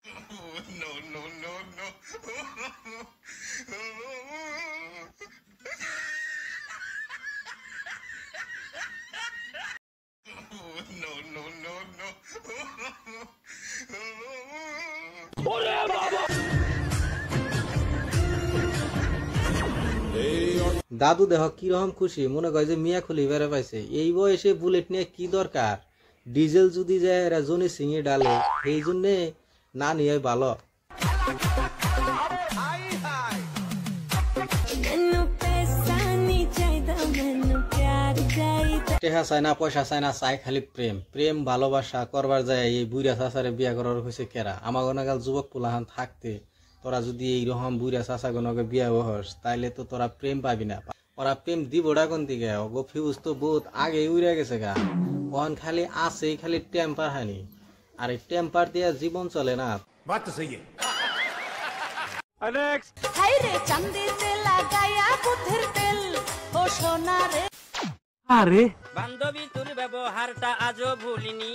No, no, no, no. No, no, no, no. দাদু দেহ কিরকম খুশি, মনে করে যে মিয়া খুলি বেড়ে পাইছে। এই বয়সে বুলেট নিয়ে কি দরকার, ডিজেল যদি যায় এরা জনি সিঙে ডালে, এই জন্যে না নিয়ে ভালো। টেহা চাই না, পয়সা চাই না, চাই খালি প্রেম। প্রেম ভালোবাসা করবার যায় এই বুড়া চাচারে বিয়া করার হয়েছে কেরা। আমার গনাগাল যুবক পোলাহান থাকতে তোরা যদি এইরকম বুড়া চাচা গনকে বিয়া বহস, তাইলে তো তোরা প্রেম পাবি না। ওরা প্রেম দিবটা কোন দিকে, ওগো ফিউজ তো বহুত আগে উড়ে গেছে গা। ওখান খালি আছে খালি টেম্পার হানি, আর এই টেম্পার দিয়া জীবন চলে না। बात तो सही है। আরে বান্ধবী তোর ব্যবহারটা আজও ভুলিনি।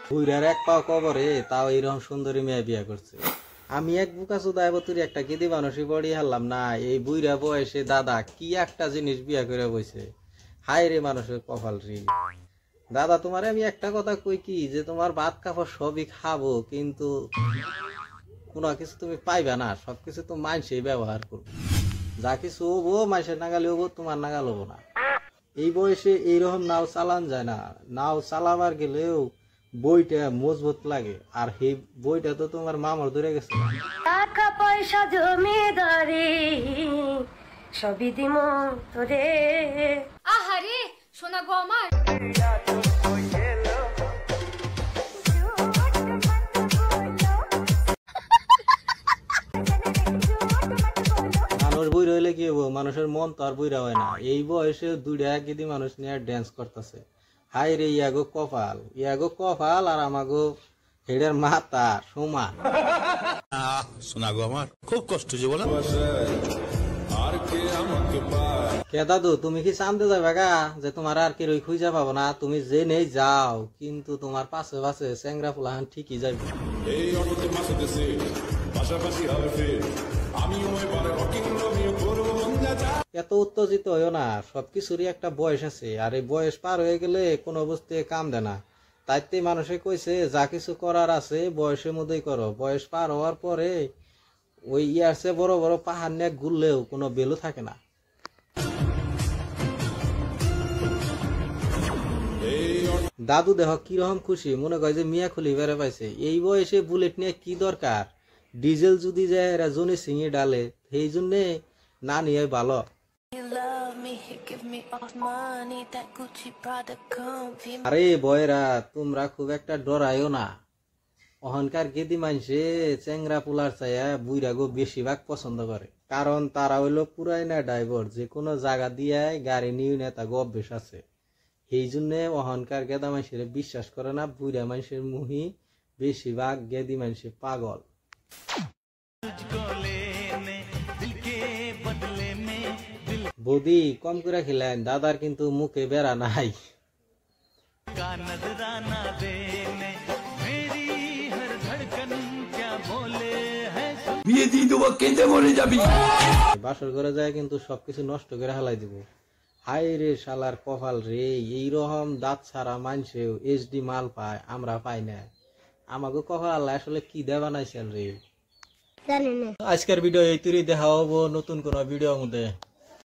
বুড়ার এক পাও কবরে, তাও এইরকম সুন্দরী মেয়ে বিয়া করছে। আমি এক বুকা চুদাইব তুই একটা কেদি মানুষই বড়ি হারলাম না। এই বুড়া বয়সে দাদা কি একটা জিনিস বিয়া করে বইছে। হায় রে মানুষের কপাল রে। দাদা তোমার আমি একটা কথা কই কি, যে তোমার ভাত কাপড় সবই খাবো, কিন্তু কোনো কিছু তুমি পাইবা না। সবকিছু তো মানুষই ব্যবহার করবো। যা কিছু হবো মানুষের নাগালে হবো, তোমার নাগাল হবো না। এই বয়সে এইরকম নাও চালান যায় না। নাও চালাবার গেলেও বইটা মজবুত লাগে, আর সেই বইটা তো তোমার মামার ধরে গেছে। টাকা পয়সা জমিদারি সবই দিম তোরে। আহারে সোনা গো আমার, মানুষ বই রইলে কি হবো, মানুষের মন তো আর বইরা হয় না। এই বয়সে দুইটা কেদি মানুষ নিয়ে ড্যান্স করতেছে। হাই রে ইয়াগো কপাল আর আমাগো হেডের মাথা সমান। सुना गो আমার খুব কষ্ট যে বলা। কে দাদু তুমি কি চান্দে যাবে গা, যে তোমার আর কি রই খুঁজা পাবো না। তুমি যে নেই যাও, কিন্তু তোমার পাশে পাশে চেংরা ফুলাহান ঠিকই যাবে। এত উত্তেজিত হইও না, সবকিছুরই একটা বয়স আছে। আর এই বয়স পার হয়ে গেলে কোনো অবস্থায় কাম দেয় না। তাইতে মানুষে কইছে যা কিছু করার আছে বয়সের মধ্যেই করো। বয়স পার হওয়ার পরে ওই ইয়ারসে বড় বড় পাহাড় নিয়ে ঘুরলেও কোনো বেলু থাকে না। দাদু দেহ কিরকম খুশি, মনে করে যে মিয়া খুলি বেড়ে পাইছে। এই বয়সে বুলেট নিয়ে কি দরকার, ডিজেল যদি যায় এরা জনি সিঙে ডালে, সেই জন্যে না নিয়ে ভালো। আরে বয়রা তোমরা খুব একটা ডরাইও না। অহংকার গেদি মানছে চেংরা পুলার চাইয়া বুইরা গো বেশিরভাগ পছন্দ করে। কারণ তারা হইলো পুরাই না ড্রাইভার, যে কোনো জায়গা দিয়ে গাড়ি নিয়ে নেতা গো অভ্যেস আছে। এই জন্য অহংকার গেদা মানুষের বিশ্বাস করে না। বুইরা মানুষের মুহি বেশিরভাগ গেদি মানুষের পাগল। বৌদি কম করে খেলেন, দাদার কিন্তু মুখে বেড়া নাই। বিয়ে দিয়ে দেবো, কেঁদে মরে যাবি। বাসর করে যায় কিন্তু সবকিছু নষ্ট করে হালাই দিব। হাই রে শালার কপাল রে, এইরকম দাঁত ছাড়া মানুষে এইচডি মাল পায়, আমরা পাই না। আমাকে কপাল আল্লাহ আসলে কি দেবা নাইছেন রে। আজকের ভিডিও এই তুই দেখা হবো নতুন কোন ভিডিওর মধ্যে।